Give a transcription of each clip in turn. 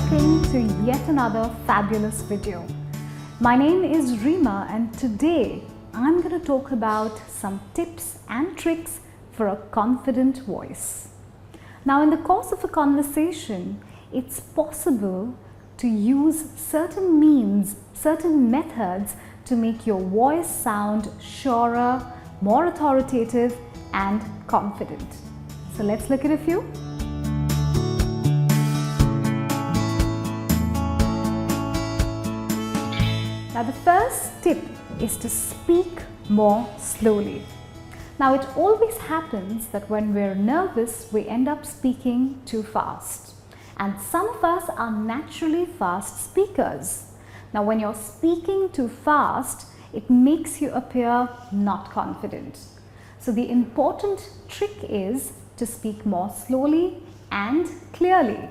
welcome to yet another fabulous video. My name is Reema and today I'm going to talk about some tips and tricks for a confident voice. Now, in the course of a conversation, it's possible to use certain means, certain methods to make your voice sound surer, more authoritative and confident. So let's look at a few. Now, the first tip is to speak more slowly. Now, it always happens that when we're nervous, we end up speaking too fast. And some of us are naturally fast speakers. Now, when you're speaking too fast, it makes you appear not confident. So the important trick is to speak more slowly and clearly.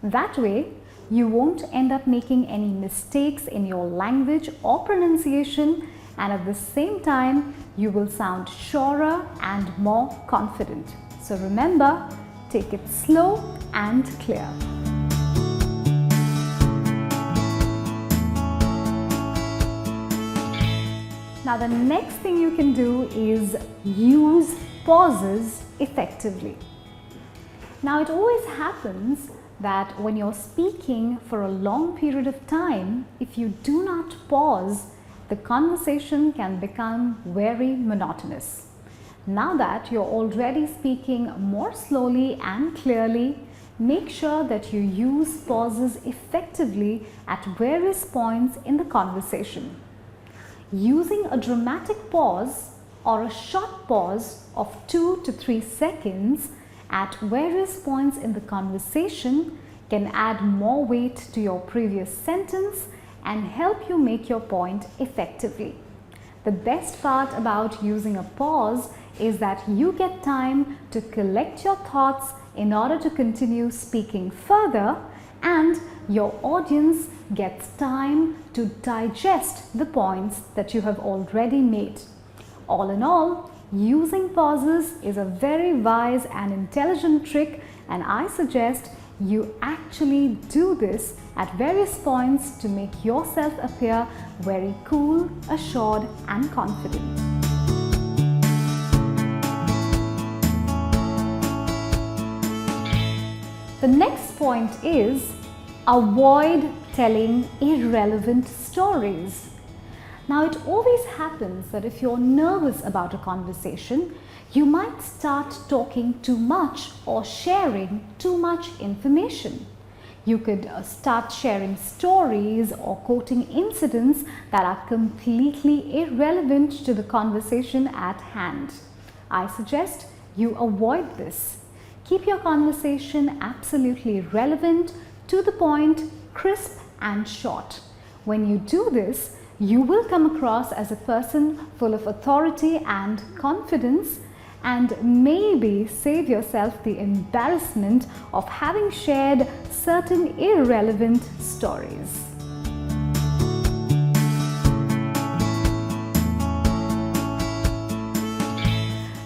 That way, you won't end up making any mistakes in your language or pronunciation, and at the same time, you will sound surer and more confident. So remember, take it slow and clear. Now, the next thing you can do is use pauses effectively. Now, it always happens that when you're speaking for a long period of time, if you do not pause, the conversation can become very monotonous. Now that you're already speaking more slowly and clearly, make sure that you use pauses effectively at various points in the conversation. Using a dramatic pause or a short pause of 2 to 3 seconds at various points in the conversation can add more weight to your previous sentence and help you make your point effectively. The best part about using a pause is that you get time to collect your thoughts in order to continue speaking further, and your audience gets time to digest the points that you have already made. All in all, using pauses is a very wise and intelligent trick, and I suggest you actually do this at various points to make yourself appear very cool, assured and confident. The next point is avoid telling irrelevant stories. Now, it always happens that if you're nervous about a conversation, you might start talking too much or sharing too much information. You could start sharing stories or quoting incidents that are completely irrelevant to the conversation at hand. I suggest you avoid this. Keep your conversation absolutely relevant, to the point, crisp and short. When you do this, you will come across as a person full of authority and confidence, and maybe save yourself the embarrassment of having shared certain irrelevant stories.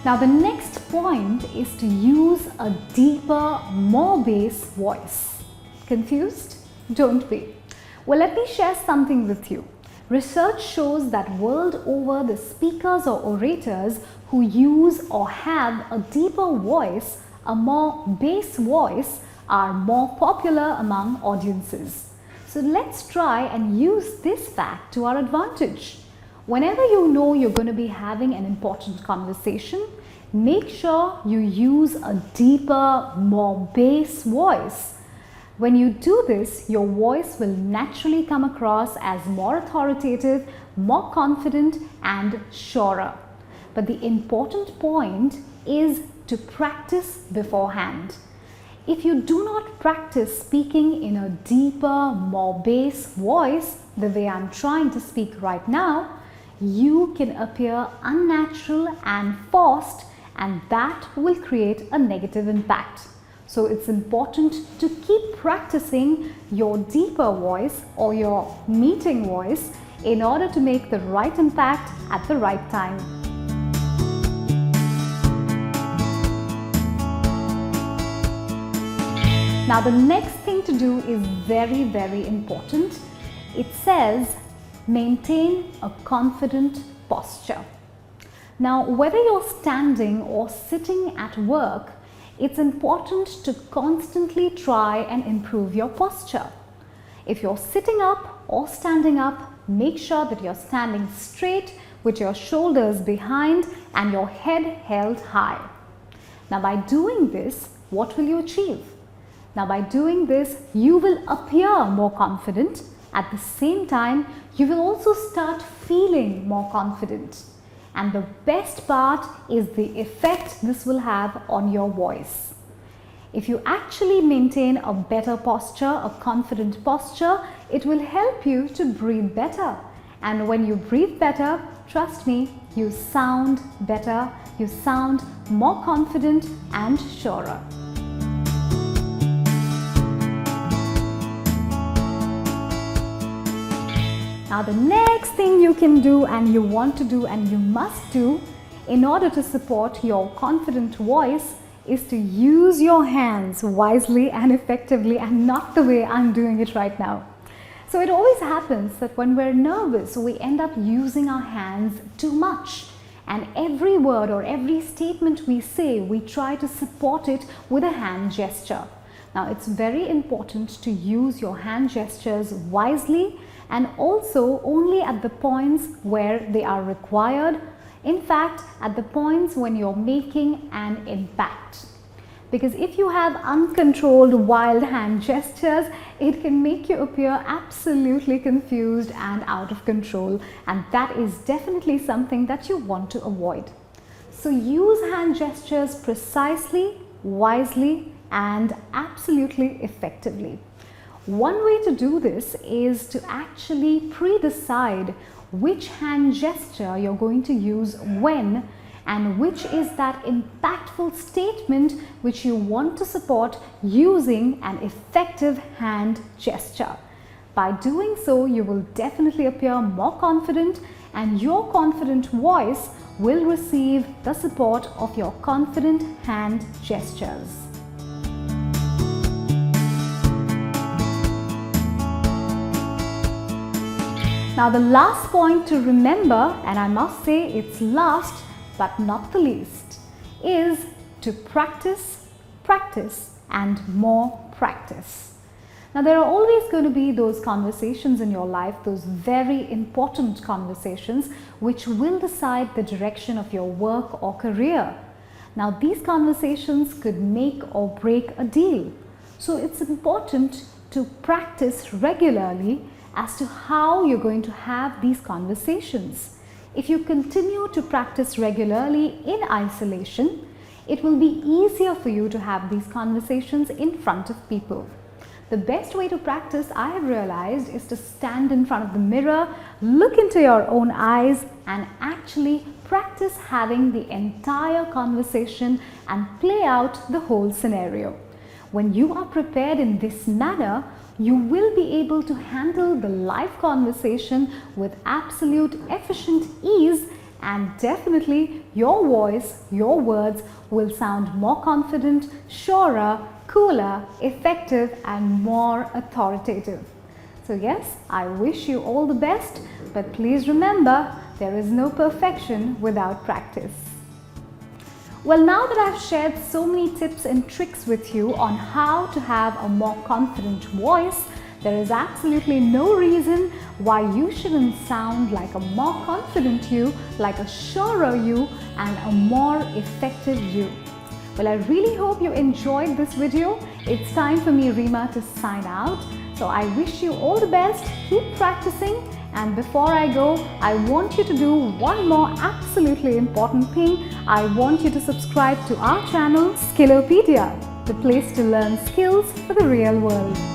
Now, the next point is to use a deeper, more bass voice. Confused? Don't be. Well, let me share something with you. Research shows that world over, the speakers or orators who use or have a deeper voice, a more bass voice, are more popular among audiences. So let's try and use this fact to our advantage. Whenever you know you're going to be having an important conversation, make sure you use a deeper, more bass voice. When you do this, your voice will naturally come across as more authoritative, more confident and surer. But the important point is to practice beforehand. If you do not practice speaking in a deeper, more bass voice, the way I'm trying to speak right now, you can appear unnatural and forced, and that will create a negative impact. So it's important to keep practicing your deeper voice or your meeting voice in order to make the right impact at the right time. Now, the next thing to do is very, very important. It says, maintain a confident posture. Now, whether you're standing or sitting at work, it's important to constantly try and improve your posture. If you're sitting up or standing up, make sure that you're standing straight with your shoulders behind and your head held high. Now, by doing this, what will you achieve? Now, by doing this, you will appear more confident. At the same time, you will also start feeling more confident. And the best part is the effect this will have on your voice. If you actually maintain a better posture, a confident posture, it will help you to breathe better. And when you breathe better, trust me, you sound better, you sound more confident and surer. Now, the next thing you can do and you want to do and you must do in order to support your confident voice is to use your hands wisely and effectively, and not the way I'm doing it right now. So it always happens that when we're nervous, we end up using our hands too much. And every word or every statement we say, we try to support it with a hand gesture. Now, it's very important to use your hand gestures wisely and also only at the points where they are required. In fact, at the points when you're making an impact. Because if you have uncontrolled wild hand gestures, it can make you appear absolutely confused and out of control, and that is definitely something that you want to avoid. So use hand gestures precisely, wisely, and absolutely effectively. One way to do this is to actually pre-decide which hand gesture you're going to use when, and which is that impactful statement which you want to support using an effective hand gesture. By doing so, you will definitely appear more confident, and your confident voice will receive the support of your confident hand gestures. Now, the last point to remember, and I must say it's last but not the least, is to practice, practice, and more practice. Now, there are always going to be those conversations in your life, those very important conversations, which will decide the direction of your work or career. Now, these conversations could make or break a deal. So it's important to practice regularly as to how you're going to have these conversations. If you continue to practice regularly in isolation, it will be easier for you to have these conversations in front of people. The best way to practice, I have realized, is to stand in front of the mirror, look into your own eyes, and actually practice having the entire conversation and play out the whole scenario. When you are prepared in this manner, you will be able to handle the live conversation with absolute efficient ease, and definitely your voice, your words will sound more confident, surer, cooler, effective, and more authoritative. So yes, I wish you all the best, but please remember, there is no perfection without practice. Well, now that I've shared so many tips and tricks with you on how to have a more confident voice, there is absolutely no reason why you shouldn't sound like a more confident you, like a surer you, and a more effective you. Well, I really hope you enjoyed this video. It's time for me, Rima, to sign out. So I wish you all the best. Keep practicing. And before I go, I want you to do one more absolutely important thing. I want you to subscribe to our channel, Skillopedia, the place to learn skills for the real world.